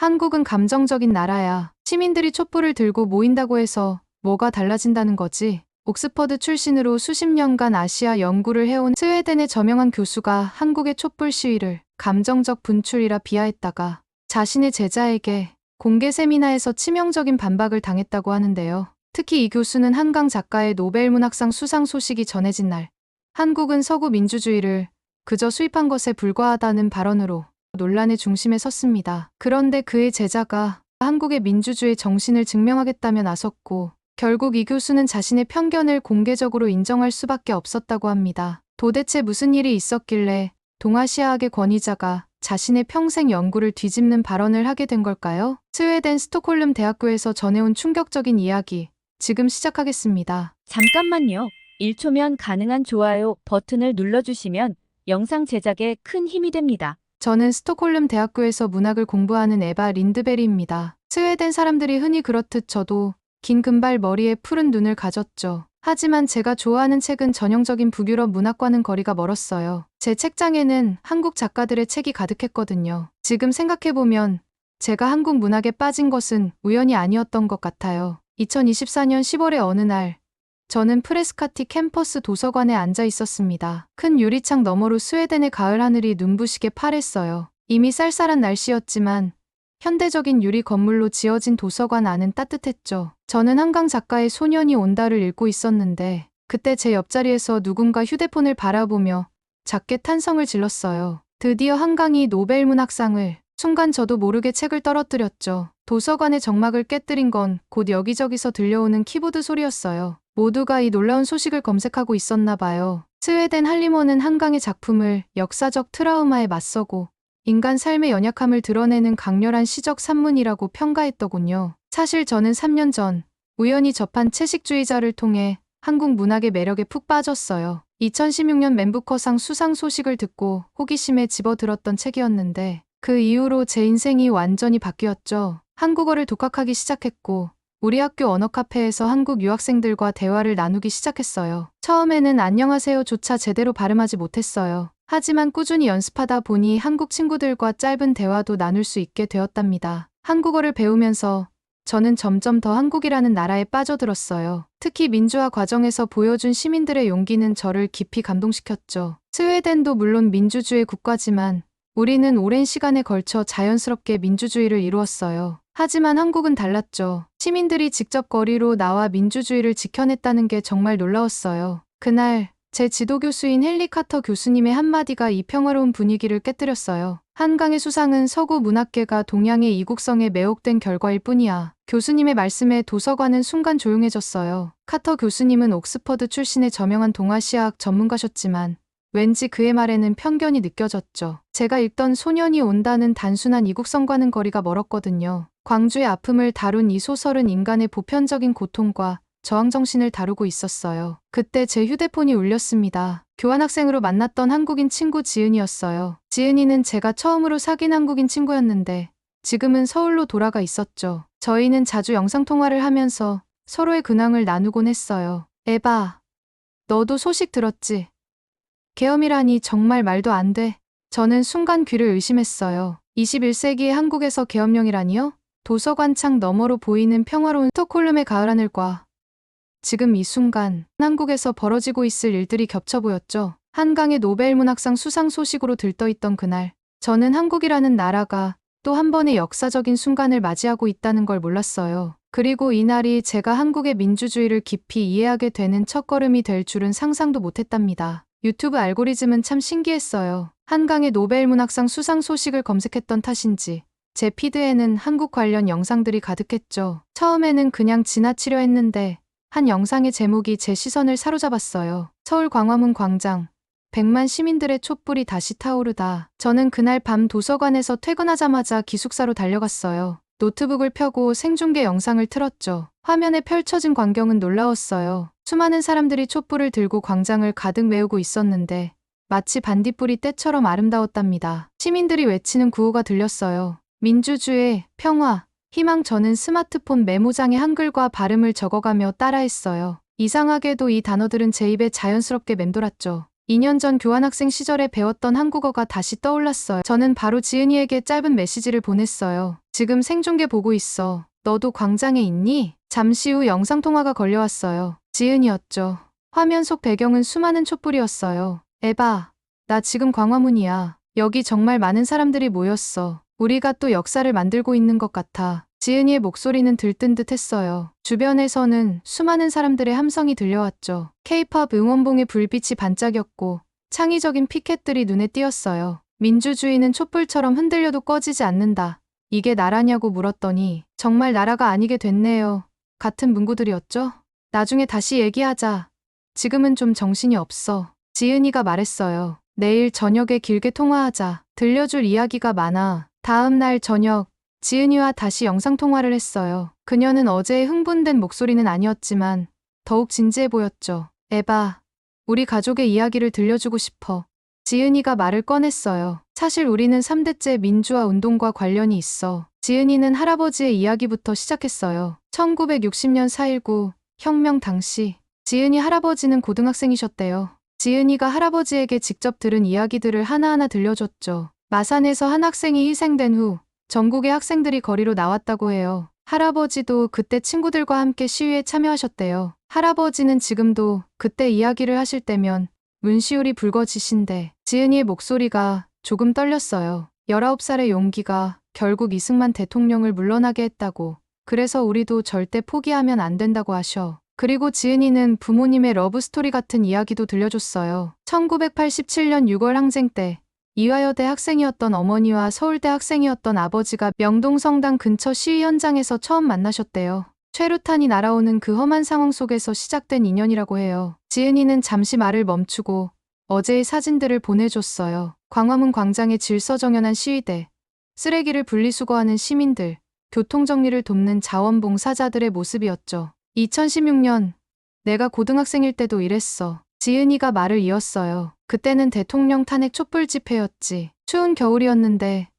한국은 감정적인 나라야. 시민들이 촛불을 들고 모인다고 해서 뭐가 달라진다는 거지? 옥스퍼드 출신으로 수십 년간 아시아 연구를 해온 스웨덴의 저명한 교수가 한국의 촛불 시위를 감정적 분출이라 비하했다가 자신의 제자에게 공개 세미나에서 치명적인 반박을 당했다고 하는데요. 특히 이 교수는 한강 작가의 노벨 문학상 수상 소식이 전해진 날 한국은 서구 민주주의를 그저 수입한 것에 불과하다는 발언으로 논란의 중심에 섰습니다. 그런데 그의 제자가 한국의 민주주의 정신을 증명하겠다며 나섰고 결국 이 교수는 자신의 편견을 공개적으로 인정할 수밖에 없었다고 합니다. 도대체 무슨 일이 있었길래 동아시아학의 권위자가 자신의 평생 연구를 뒤집는 발언을 하게 된 걸까요? 스웨덴 스톡홀름 대학교에서 전해온 충격적인 이야기, 지금 시작하겠습니다. 잠깐만요. 1초면 가능한 좋아요 버튼을 눌러주시면 영상 제작에 큰 힘이 됩니다. 저는 스톡홀름 대학교에서 문학을 공부하는 에바 린드베리입니다. 스웨덴 사람들이 흔히 그렇듯 저도 긴 금발 머리에 푸른 눈을 가졌죠. 하지만 제가 좋아하는 책은 전형적인 북유럽 문학과는 거리가 멀었어요. 제 책장에는 한국 작가들의 책이 가득했거든요. 지금 생각해보면 제가 한국 문학에 빠진 것은 우연이 아니었던 것 같아요. 2024년 10월의 어느 날 저는 프레스카티 캠퍼스 도서관에 앉아 있었습니다. 큰 유리창 너머로 스웨덴의 가을 하늘이 눈부시게 파랬어요. 이미 쌀쌀한 날씨였지만 현대적인 유리 건물로 지어진 도서관 안은 따뜻했죠. 저는 한강 작가의 소년이 온다를 읽고 있었는데 그때 제 옆자리에서 누군가 휴대폰을 바라보며 작게 탄성을 질렀어요. 드디어 한강이 노벨 문학상을. 순간 저도 모르게 책을 떨어뜨렸죠. 도서관의 정막을 깨뜨린 건 곧 여기저기서 들려오는 키보드 소리였어요. 모두가 이 놀라운 소식을 검색하고 있었나 봐요. 스웨덴 할리먼은 한강의 작품을 역사적 트라우마에 맞서고 인간 삶의 연약함을 드러내는 강렬한 시적 산문이라고 평가했더군요. 사실 저는 3년 전 우연히 접한 채식주의자를 통해 한국 문학의 매력에 푹 빠졌어요. 2016년 맨부커상 수상 소식을 듣고 호기심에 집어들었던 책이었는데 그 이후로 제 인생이 완전히 바뀌었죠. 한국어를 독학하기 시작했고 우리 학교 언어 카페에서 한국 유학생들과 대화를 나누기 시작했어요. 처음에는 안녕하세요조차 제대로 발음하지 못했어요. 하지만 꾸준히 연습하다 보니 한국 친구들과 짧은 대화도 나눌 수 있게 되었답니다. 한국어를 배우면서 저는 점점 더 한국이라는 나라에 빠져들었어요. 특히 민주화 과정에서 보여준 시민들의 용기는 저를 깊이 감동시켰죠. 스웨덴도 물론 민주주의 국가지만 우리는 오랜 시간에 걸쳐 자연스럽게 민주주의를 이루었어요. 하지만 한국은 달랐죠. 시민들이 직접 거리로 나와 민주주의를 지켜냈다는 게 정말 놀라웠어요. 그날 제 지도교수인 헨리 카터 교수님의 한마디가 이 평화로운 분위기를 깨뜨렸어요. 한강의 수상은 서구 문학계가 동양의 이국성에 매혹된 결과일 뿐이야. 교수님의 말씀에 도서관은 순간 조용해졌어요. 카터 교수님은 옥스퍼드 출신의 저명한 동아시아학 전문가셨지만 왠지 그의 말에는 편견이 느껴졌죠. 제가 읽던 소년이 온다는 단순한 이국성과는 거리가 멀었거든요. 광주의 아픔을 다룬 이 소설은 인간의 보편적인 고통과 저항정신을 다루고 있었어요. 그때 제 휴대폰이 울렸습니다. 교환학생으로 만났던 한국인 친구 지은이었어요. 지은이는 제가 처음으로 사귄 한국인 친구였는데 지금은 서울로 돌아가 있었죠. 저희는 자주 영상통화를 하면서 서로의 근황을 나누곤 했어요. 에바, 너도 소식 들었지? 계엄이라니 정말 말도 안 돼. 저는 순간 귀를 의심했어요. 21세기의 한국에서 계엄령이라니요? 도서관 창 너머로 보이는 평화로운 스톡홀름의 가을 하늘과 지금 이 순간 한국에서 벌어지고 있을 일들이 겹쳐 보였죠. 한강의 노벨 문학상 수상 소식으로 들떠있던 그날, 저는 한국이라는 나라가 또 한 번의 역사적인 순간을 맞이하고 있다는 걸 몰랐어요. 그리고 이날이 제가 한국의 민주주의를 깊이 이해하게 되는 첫걸음이 될 줄은 상상도 못했답니다. 유튜브 알고리즘은 참 신기했어요. 한강의 노벨 문학상 수상 소식을 검색했던 탓인지 제 피드에는 한국 관련 영상들이 가득했죠. 처음에는 그냥 지나치려 했는데 한 영상의 제목이 제 시선을 사로잡았어요. 서울 광화문 광장, 100만 시민들의 촛불이 다시 타오르다. 저는 그날 밤 도서관에서 퇴근하자마자 기숙사로 달려갔어요. 노트북을 펴고 생중계 영상을 틀었죠. 화면에 펼쳐진 광경은 놀라웠어요. 수많은 사람들이 촛불을 들고 광장을 가득 메우고 있었는데 마치 반딧불이 때처럼 아름다웠답니다. 시민들이 외치는 구호가 들렸어요. 민주주의, 평화, 희망. 저는 스마트폰 메모장에 한글과 발음을 적어가며 따라했어요. 이상하게도 이 단어들은 제 입에 자연스럽게 맴돌았죠. 2년 전 교환학생 시절에 배웠던 한국어가 다시 떠올랐어요. 저는 바로 지은이에게 짧은 메시지를 보냈어요. 지금 생중계 보고 있어. 너도 광장에 있니? 잠시 후 영상통화가 걸려왔어요. 지은이었죠. 화면 속 배경은 수많은 촛불이었어요. 에바, 나 지금 광화문이야. 여기 정말 많은 사람들이 모였어. 우리가 또 역사를 만들고 있는 것 같아. 지은이의 목소리는 들뜬 듯 했어요. 주변에서는 수많은 사람들의 함성이 들려왔죠. K-팝 응원봉의 불빛이 반짝였고 창의적인 피켓들이 눈에 띄었어요. 민주주의는 촛불처럼 흔들려도 꺼지지 않는다. 이게 나라냐고 물었더니 정말 나라가 아니게 됐네요. 같은 문구들이었죠? 나중에 다시 얘기하자. 지금은 좀 정신이 없어. 지은이가 말했어요. 내일 저녁에 길게 통화하자. 들려줄 이야기가 많아. 다음 날 저녁 지은이와 다시 영상통화를 했어요. 그녀는 어제의 흥분된 목소리는 아니었지만 더욱 진지해 보였죠. 에바, 우리 가족의 이야기를 들려주고 싶어. 지은이가 말을 꺼냈어요. 사실 우리는 3대째 민주화 운동과 관련이 있어. 지은이는 할아버지의 이야기부터 시작했어요. 1960년 4.19 혁명 당시 지은이 할아버지는 고등학생이셨대요. 지은이가 할아버지에게 직접 들은 이야기들을 하나하나 들려줬죠. 마산에서 한 학생이 희생된 후 전국의 학생들이 거리로 나왔다고 해요. 할아버지도 그때 친구들과 함께 시위에 참여하셨대요. 할아버지는 지금도 그때 이야기를 하실 때면 문시울이 붉어지신데 지은이의 목소리가 조금 떨렸어요. 19살의 용기가 결국 이승만 대통령을 물러나게 했다고. 그래서 우리도 절대 포기하면 안 된다고 하셔. 그리고 지은이는 부모님의 러브스토리 같은 이야기도 들려줬어요. 1987년 6월 항쟁 때 이화여대 학생이었던 어머니와 서울대 학생이었던 아버지가 명동성당 근처 시위 현장에서 처음 만나셨대요. 최루탄이 날아오는 그 험한 상황 속에서 시작된 인연이라고 해요. 지은이는 잠시 말을 멈추고 어제의 사진들을 보내줬어요. 광화문 광장의 질서정연한 시위대, 쓰레기를 분리수거하는 시민들, 교통정리를 돕는 자원봉사자들의 모습이었죠. 2016년 내가 고등학생일 때도 이랬어. 지은이가 말을 이었어요. 그때는 대통령 탄핵 촛불 집회였지. 추운 겨울이었는데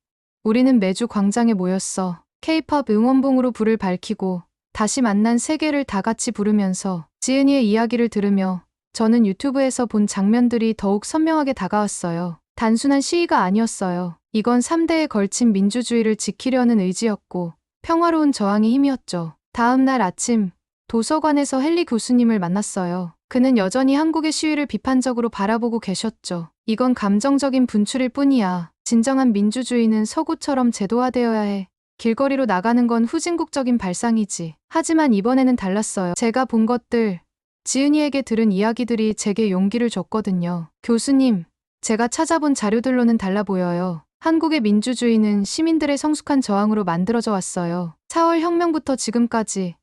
우리는 매주 광장에 모였어. K-팝 응원봉으로 불을 밝히고 다시 만난 세계를 다 같이 부르면서 지은이의 이야기를 들으며 저는 유튜브에서 본 장면들이 더욱 선명하게 다가왔어요. 단순한 시위가 아니었어요. 이건 3대에 걸친 민주주의를 지키려는 의지였고 평화로운 저항의 힘이었죠. 다음 날 아침 도서관에서 헨리 교수님을 만났어요. 그는 여전히 한국의 시위를 비판적으로 바라보고 계셨죠. 이건 감정적인 분출일 뿐이야. 진정한 민주주의는 서구처럼 제도화되어야 해. 길거리로 나가는 건 후진국적인 발상이지. 하지만 이번에는 달랐어요. 제가 본 것들, 지은이에게 들은 이야기들이 제게 용기를 줬거든요. 교수님, 제가 찾아본 자료들로는 달라 보여요. 한국의 민주주의는 시민들의 성숙한 저항으로 만들어져 왔어요. 4월 혁명부터 지금까지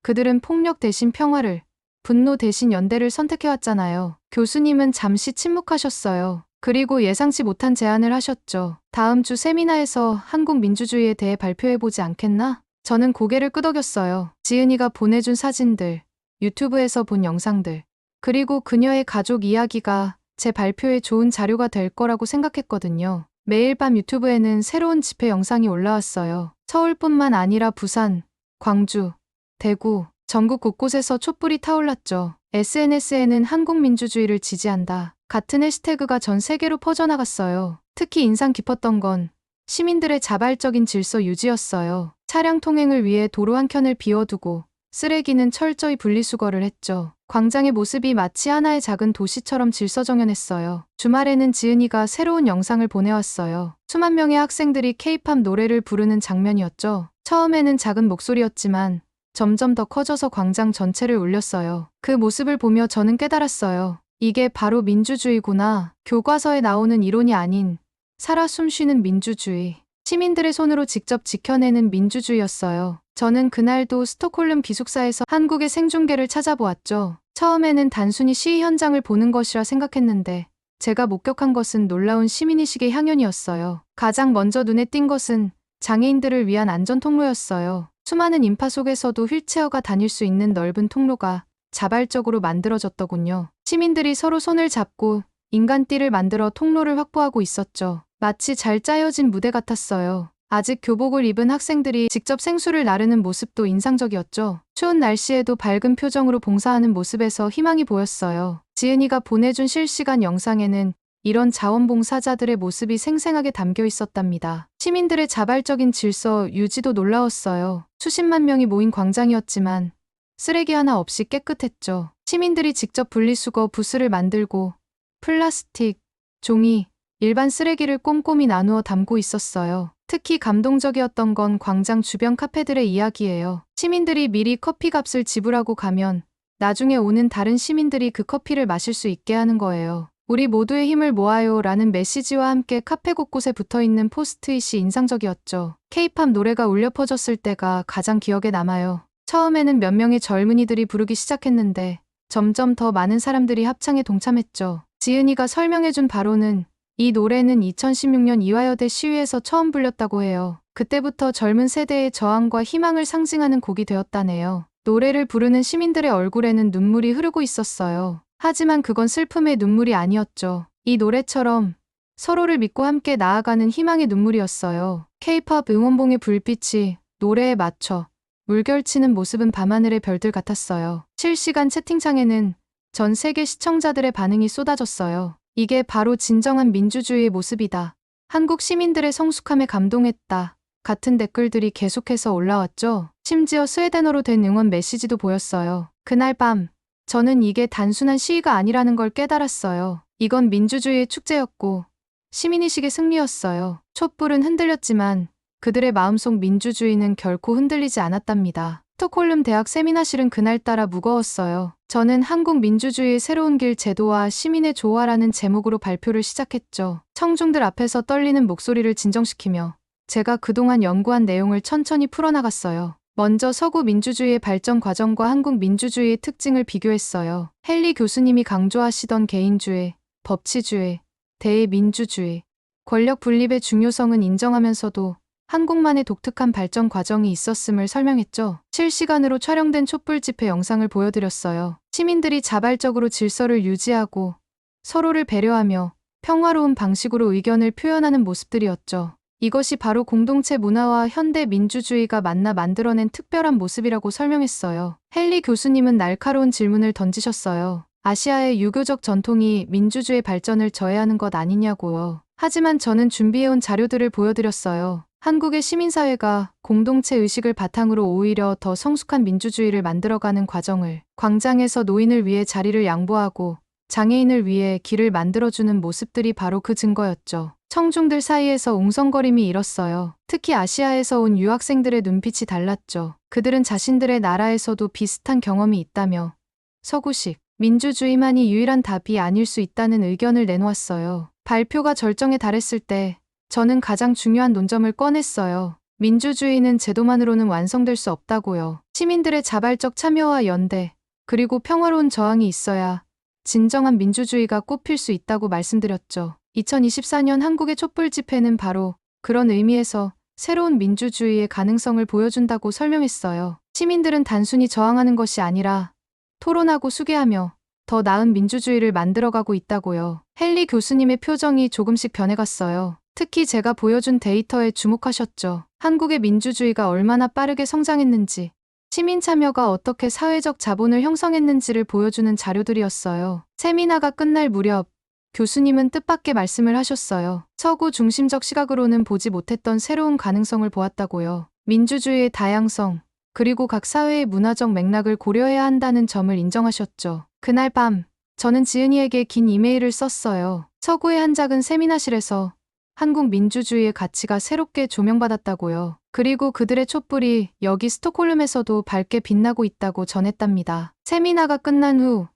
그들은 폭력 대신 평화를, 분노 대신 연대를 선택해왔잖아요. 교수님은 잠시 침묵하셨어요. 그리고 예상치 못한 제안을 하셨죠. 다음 주 세미나에서 한국 민주주의에 대해 발표해보지 않겠나? 저는 고개를 끄덕였어요. 지은이가 보내준 사진들, 유튜브에서 본 영상들, 그리고 그녀의 가족 이야기가 제 발표에 좋은 자료가 될 거라고 생각했거든요. 매일 밤 유튜브에는 새로운 집회 영상이 올라왔어요. 서울뿐만 아니라 부산, 광주, 대구, 전국 곳곳에서 촛불이 타올랐죠. SNS에는 한국 민주주의를 지지한다. 같은 해시태그가 전 세계로 퍼져나갔어요. 특히 인상 깊었던 건 시민들의 자발적인 질서 유지였어요. 차량 통행을 위해 도로 한켠을 비워두고 쓰레기는 철저히 분리수거를 했죠. 광장의 모습이 마치 하나의 작은 도시처럼 질서정연했어요. 주말에는 지은이가 새로운 영상을 보내왔어요. 수만 명의 학생들이 K-팝 노래를 부르는 장면이었죠. 처음에는 작은 목소리였지만 점점 더 커져서 광장 전체를 울렸어요. 그 모습을 보며 저는 깨달았어요. 이게 바로 민주주의구나. 교과서에 나오는 이론이 아닌 살아 숨쉬는 민주주의. 시민들의 손으로 직접 지켜내는 민주주의였어요. 저는 그날도 스톡홀름 기숙사에서 한국의 생중계를 찾아보았죠. 처음에는 단순히 시위 현장을 보는 것이라 생각했는데 제가 목격한 것은 놀라운 시민의식의 향연이었어요. 가장 먼저 눈에 띈 것은 장애인들을 위한 안전 통로였어요. 수많은 인파 속에서도 휠체어가 다닐 수 있는 넓은 통로가 자발적으로 만들어졌더군요. 시민들이 서로 손을 잡고 인간띠를 만들어 통로를 확보하고 있었죠. 마치 잘 짜여진 무대 같았어요. 아직 교복을 입은 학생들이 직접 생수를 나르는 모습도 인상적이었죠. 추운 날씨에도 밝은 표정으로 봉사하는 모습에서 희망이 보였어요. 지은이가 보내준 실시간 영상에는 이런 자원봉사자들의 모습이 생생하게 담겨 있었답니다. 시민들의 자발적인 질서 유지도 놀라웠어요. 수십만 명이 모인 광장이었지만 쓰레기 하나 없이 깨끗했죠. 시민들이 직접 분리수거 부스를 만들고 플라스틱, 종이, 일반 쓰레기를 꼼꼼히 나누어 담고 있었어요. 특히 감동적이었던 건 광장 주변 카페들의 이야기예요. 시민들이 미리 커피값을 지불하고 가면 나중에 오는 다른 시민들이 그 커피를 마실 수 있게 하는 거예요. 우리 모두의 힘을 모아요 라는 메시지와 함께 카페 곳곳에 붙어있는 포스트잇이 인상적이었죠. K-팝 노래가 울려 퍼졌을 때가 가장 기억에 남아요. 처음에는 몇 명의 젊은이들이 부르기 시작했는데 점점 더 많은 사람들이 합창에 동참했죠. 지은이가 설명해준 바로는 이 노래는 2016년 이화여대 시위에서 처음 불렸다고 해요. 그때부터 젊은 세대의 저항과 희망을 상징하는 곡이 되었다네요. 노래를 부르는 시민들의 얼굴에는 눈물이 흐르고 있었어요. 하지만 그건 슬픔의 눈물이 아니었죠. 이 노래처럼 서로를 믿고 함께 나아가는 희망의 눈물이었어요. K-팝 응원봉의 불빛이 노래에 맞춰 물결치는 모습은 밤하늘의 별들 같았어요. 실시간 채팅창에는 전 세계 시청자들의 반응이 쏟아졌어요. 이게 바로 진정한 민주주의의 모습이다. 한국 시민들의 성숙함에 감동했다. 같은 댓글들이 계속해서 올라왔죠. 심지어 스웨덴어로 된 응원 메시지도 보였어요. 그날 밤 저는 이게 단순한 시위가 아니라는 걸 깨달았어요. 이건 민주주의의 축제였고 시민의식의 승리였어요. 촛불은 흔들렸지만 그들의 마음속 민주주의는 결코 흔들리지 않았답니다. 스톡홀름 대학 세미나실은 그날따라 무거웠어요. 저는 한국 민주주의의 새로운 길 제도와 시민의 조화라는 제목으로 발표를 시작했죠. 청중들 앞에서 떨리는 목소리를 진정시키며 제가 그동안 연구한 내용을 천천히 풀어나갔어요. 먼저 서구 민주주의의 발전 과정과 한국 민주주의의 특징을 비교했어요. 헨리 교수님이 강조하시던 개인주의, 법치주의, 대민주주의, 권력 분립의 중요성은 인정하면서도 한국만의 독특한 발전 과정이 있었음을 설명했죠. 실시간으로 촬영된 촛불 집회 영상을 보여드렸어요. 시민들이 자발적으로 질서를 유지하고 서로를 배려하며 평화로운 방식으로 의견을 표현하는 모습들이었죠. 이것이 바로 공동체 문화와 현대 민주주의가 만나 만들어낸 특별한 모습이라고 설명했어요. 헨리 교수님은 날카로운 질문을 던지셨어요. 아시아의 유교적 전통이 민주주의 발전을 저해하는 것 아니냐고요. 하지만 저는 준비해온 자료들을 보여드렸어요. 한국의 시민사회가 공동체 의식을 바탕으로 오히려 더 성숙한 민주주의를 만들어가는 과정을, 광장에서 노인을 위해 자리를 양보하고 장애인을 위해 길을 만들어주는 모습들이 바로 그 증거였죠. 청중들 사이에서 웅성거림이 일었어요. 특히 아시아에서 온 유학생들의 눈빛이 달랐죠. 그들은 자신들의 나라에서도 비슷한 경험이 있다며 서구식 민주주의만이 유일한 답이 아닐 수 있다는 의견을 내놓았어요. 발표가 절정에 달했을 때 저는 가장 중요한 논점을 꺼냈어요. 민주주의는 제도만으로는 완성될 수 없다고요. 시민들의 자발적 참여와 연대, 그리고 평화로운 저항이 있어야 진정한 민주주의가 꽃필 수 있다고 말씀드렸죠. 2024년 한국의 촛불 집회는 바로 그런 의미에서 새로운 민주주의의 가능성을 보여준다고 설명했어요. 시민들은 단순히 저항하는 것이 아니라 토론하고 수개하며 더 나은 민주주의를 만들어가고 있다고요. 헨리 교수님의 표정이 조금씩 변해갔어요. 특히 제가 보여준 데이터에 주목하셨죠. 한국의 민주주의가 얼마나 빠르게 성장했는지, 시민 참여가 어떻게 사회적 자본을 형성했는지를 보여주는 자료들이었어요. 세미나가 끝날 무렵 교수님은 뜻밖의 말씀을 하셨어요. 서구 중심적 시각으로는 보지 못했던 새로운 가능성을 보았다고요. 민주주의의 다양성, 그리고 각 사회의 문화적 맥락을 고려해야 한다는 점을 인정하셨죠. 그날 밤, 저는 지은이에게 긴 이메일을 썼어요. 서구의 한 작은 세미나실에서 한국 민주주의의 가치가 새롭게 조명받았다고요. 그리고 그들의 촛불이 여기 스톡홀름에서도 밝게 빛나고 있다고 전했답니다. 세미나가 끝난 후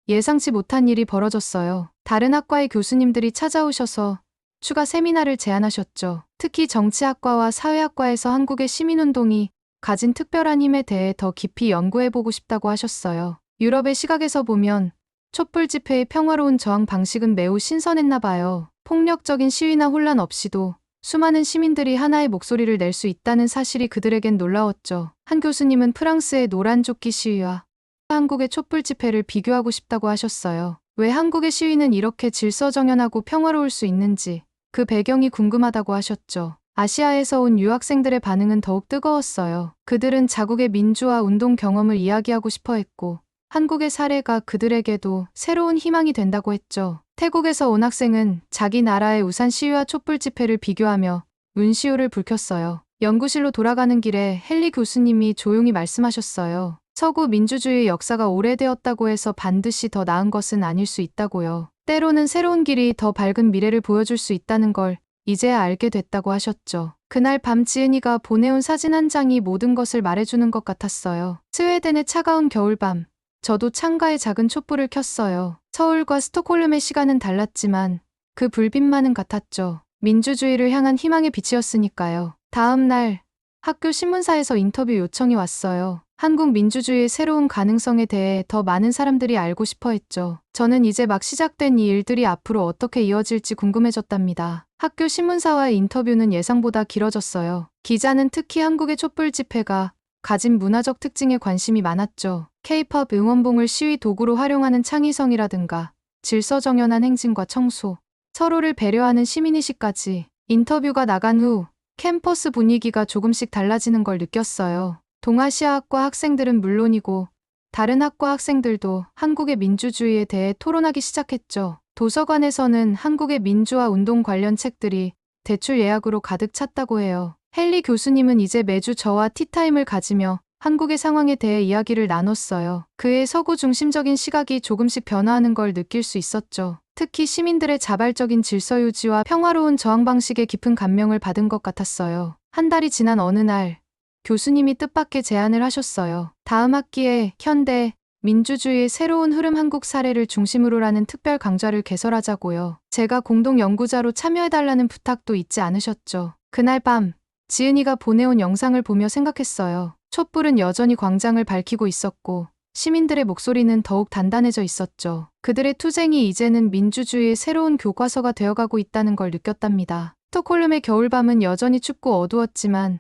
예상치 못한 일이 벌어졌어요. 다른 학과의 교수님들이 찾아오셔서 추가 세미나를 제안하셨죠. 특히 정치학과와 사회학과에서 한국의 시민운동이 가진 특별한 힘에 대해 더 깊이 연구해보고 싶다고 하셨어요. 유럽의 시각에서 보면 촛불 집회의 평화로운 저항 방식은 매우 신선했나 봐요. 폭력적인 시위나 혼란 없이도 수많은 시민들이 하나의 목소리를 낼 수 있다는 사실이 그들에겐 놀라웠죠. 한 교수님은 프랑스의 노란 조끼 시위와 한국의 촛불 집회를 비교하고 싶다고 하셨어요. 왜 한국의 시위는 이렇게 질서정연하고 평화로울 수 있는지 그 배경이 궁금하다고 하셨죠. 아시아에서 온 유학생들의 반응은 더욱 뜨거웠어요. 그들은 자국의 민주화 운동 경험을 이야기하고 싶어 했고, 한국의 사례가 그들에게도 새로운 희망이 된다고 했죠. 태국에서 온 학생은 자기 나라의 우산 시위와 촛불 집회를 비교하며 운시오를 불켰어요. 연구실로 돌아가는 길에 헨리 교수님이 조용히 말씀하셨어요. 서구 민주주의의 역사가 오래되었다고 해서 반드시 더 나은 것은 아닐 수 있다고요. 때로는 새로운 길이 더 밝은 미래를 보여줄 수 있다는 걸 이제야 알게 됐다고 하셨죠. 그날 밤 지은이가 보내온 사진 한 장이 모든 것을 말해주는 것 같았어요. 스웨덴의 차가운 겨울밤. 저도 창가에 작은 촛불을 켰어요. 서울과 스톡홀름의 시간은 달랐지만 그 불빛만은 같았죠. 민주주의를 향한 희망의 빛이었으니까요. 다음 날 학교 신문사에서 인터뷰 요청이 왔어요. 한국 민주주의의 새로운 가능성에 대해 더 많은 사람들이 알고 싶어 했죠. 저는 이제 막 시작된 이 일들이 앞으로 어떻게 이어질지 궁금해졌답니다. 학교 신문사와의 인터뷰는 예상보다 길어졌어요. 기자는 특히 한국의 촛불 집회가 가진 문화적 특징에 관심이 많았죠. K-팝 응원봉을 시위 도구로 활용하는 창의성이라든가 질서정연한 행진과 청소, 서로를 배려하는 시민의식까지. 인터뷰가 나간 후 캠퍼스 분위기가 조금씩 달라지는 걸 느꼈어요. 동아시아학과 학생들은 물론이고 다른 학과 학생들도 한국의 민주주의에 대해 토론하기 시작했죠. 도서관에서는 한국의 민주화 운동 관련 책들이 대출 예약으로 가득 찼다고 해요. 헨리 교수님은 이제 매주 저와 티타임을 가지며 한국의 상황에 대해 이야기를 나눴어요. 그의 서구 중심적인 시각이 조금씩 변화하는 걸 느낄 수 있었죠. 특히 시민들의 자발적인 질서 유지와 평화로운 저항 방식에 깊은 감명을 받은 것 같았어요. 한 달이 지난 어느 날 교수님이 뜻밖의 제안을 하셨어요. 다음 학기에 현대 민주주의의 새로운 흐름 한국 사례를 중심으로라는 특별 강좌를 개설하자고요. 제가 공동 연구자로 참여해달라는 부탁도 잊지 않으셨죠. 그날 밤 지은이가 보내온 영상을 보며 생각했어요. 촛불은 여전히 광장을 밝히고 있었고 시민들의 목소리는 더욱 단단해져 있었죠. 그들의 투쟁이 이제는 민주주의의 새로운 교과서가 되어가고 있다는 걸 느꼈답니다. 스톡홀름의 겨울밤은 여전히 춥고 어두웠지만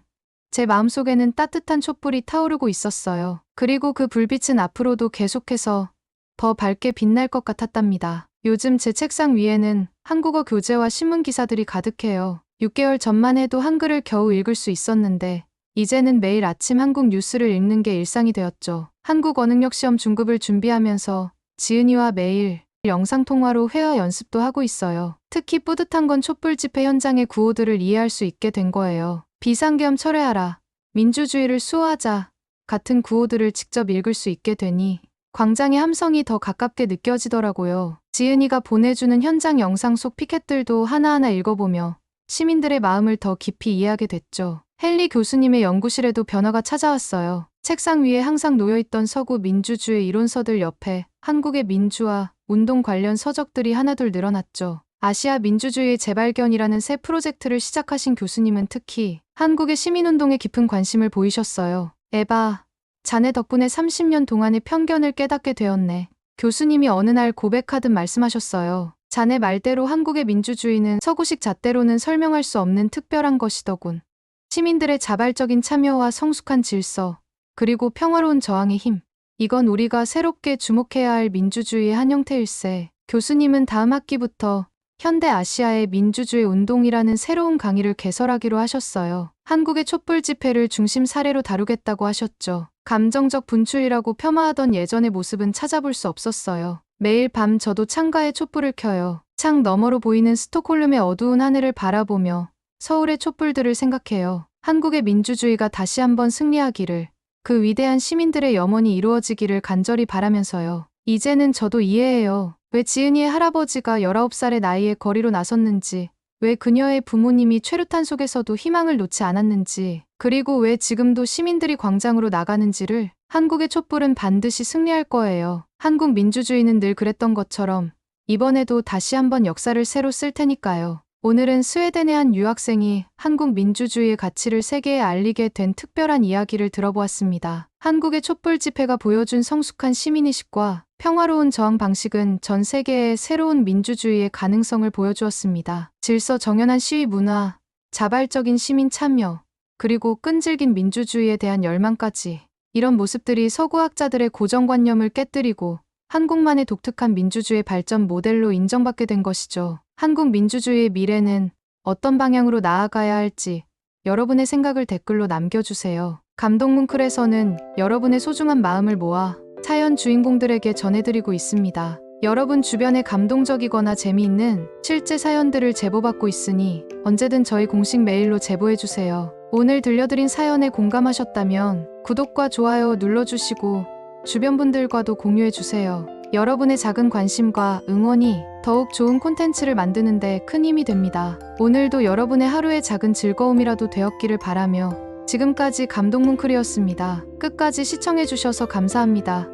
제 마음속에는 따뜻한 촛불이 타오르고 있었어요. 그리고 그 불빛은 앞으로도 계속해서 더 밝게 빛날 것 같았답니다. 요즘 제 책상 위에는 한국어 교재와 신문 기사들이 가득해요. 6개월 전만 해도 한글을 겨우 읽을 수 있었는데 이제는 매일 아침 한국 뉴스를 읽는 게 일상이 되었죠. 한국 언응력 시험 중급을 준비하면서 지은이와 매일 영상통화로 회화 연습도 하고 있어요. 특히 뿌듯한 건 촛불 집회 현장의 구호들을 이해할 수 있게 된 거예요. 비상계엄 철회하라, 민주주의를 수호하자 같은 구호들을 직접 읽을 수 있게 되니 광장의 함성이 더 가깝게 느껴지더라고요. 지은이가 보내주는 현장 영상 속 피켓들도 하나하나 읽어보며 시민들의 마음을 더 깊이 이해하게 됐죠. 헨리 교수님의 연구실에도 변화가 찾아왔어요. 책상 위에 항상 놓여있던 서구 민주주의 이론서들 옆에 한국의 민주화, 운동 관련 서적들이 하나둘 늘어났죠. 아시아 민주주의의 재발견이라는 새 프로젝트를 시작하신 교수님은 특히 한국의 시민운동에 깊은 관심을 보이셨어요. 에바, 자네 덕분에 30년 동안의 편견을 깨닫게 되었네. 교수님이 어느 날 고백하듯 말씀하셨어요. 자네 말대로 한국의 민주주의는 서구식 잣대로는 설명할 수 없는 특별한 것이더군. 시민들의 자발적인 참여와 성숙한 질서, 그리고 평화로운 저항의 힘. 이건 우리가 새롭게 주목해야 할 민주주의의 한 형태일세. 교수님은 다음 학기부터 현대 아시아의 민주주의 운동이라는 새로운 강의를 개설하기로 하셨어요. 한국의 촛불 집회를 중심 사례로 다루겠다고 하셨죠. 감정적 분출이라고 폄하하던 예전의 모습은 찾아볼 수 없었어요. 매일 밤 저도 창가에 촛불을 켜요. 창 너머로 보이는 스톡홀름의 어두운 하늘을 바라보며 서울의 촛불들을 생각해요. 한국의 민주주의가 다시 한번 승리하기를, 그 위대한 시민들의 염원이 이루어지기를 간절히 바라면서요. 이제는 저도 이해해요. 왜 지은이의 할아버지가 19살의 나이에 거리로 나섰는지, 왜 그녀의 부모님이 최루탄 속에서도 희망을 놓지 않았는지, 그리고 왜 지금도 시민들이 광장으로 나가는지를. 한국의 촛불은 반드시 승리할 거예요. 한국 민주주의는 늘 그랬던 것처럼 이번에도 다시 한번 역사를 새로 쓸 테니까요. 오늘은 스웨덴의 한 유학생이 한국 민주주의의 가치를 세계에 알리게 된 특별한 이야기를 들어보았습니다. 한국의 촛불 집회가 보여준 성숙한 시민의식과 평화로운 저항 방식은 전 세계에 새로운 민주주의의 가능성을 보여주었습니다. 질서 정연한 시위 문화, 자발적인 시민 참여, 그리고 끈질긴 민주주의에 대한 열망까지. 이런 모습들이 서구학자들의 고정관념을 깨뜨리고 한국만의 독특한 민주주의 발전 모델로 인정받게 된 것이죠. 한국 민주주의의 미래는 어떤 방향으로 나아가야 할지 여러분의 생각을 댓글로 남겨주세요. 감동뭉클에서는 여러분의 소중한 마음을 모아 사연 주인공들에게 전해드리고 있습니다. 여러분 주변에 감동적이거나 재미있는 실제 사연들을 제보받고 있으니 언제든 저희 공식 메일로 제보해주세요. 오늘 들려드린 사연에 공감하셨다면 구독과 좋아요 눌러주시고 주변 분들과도 공유해주세요. 여러분의 작은 관심과 응원이 더욱 좋은 콘텐츠를 만드는데 큰 힘이 됩니다. 오늘도 여러분의 하루의 작은 즐거움이라도 되었기를 바라며 지금까지 감동뭉클이었습니다. 끝까지 시청해주셔서 감사합니다.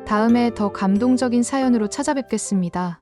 다음에 더 감동적인 사연으로 찾아뵙겠습니다.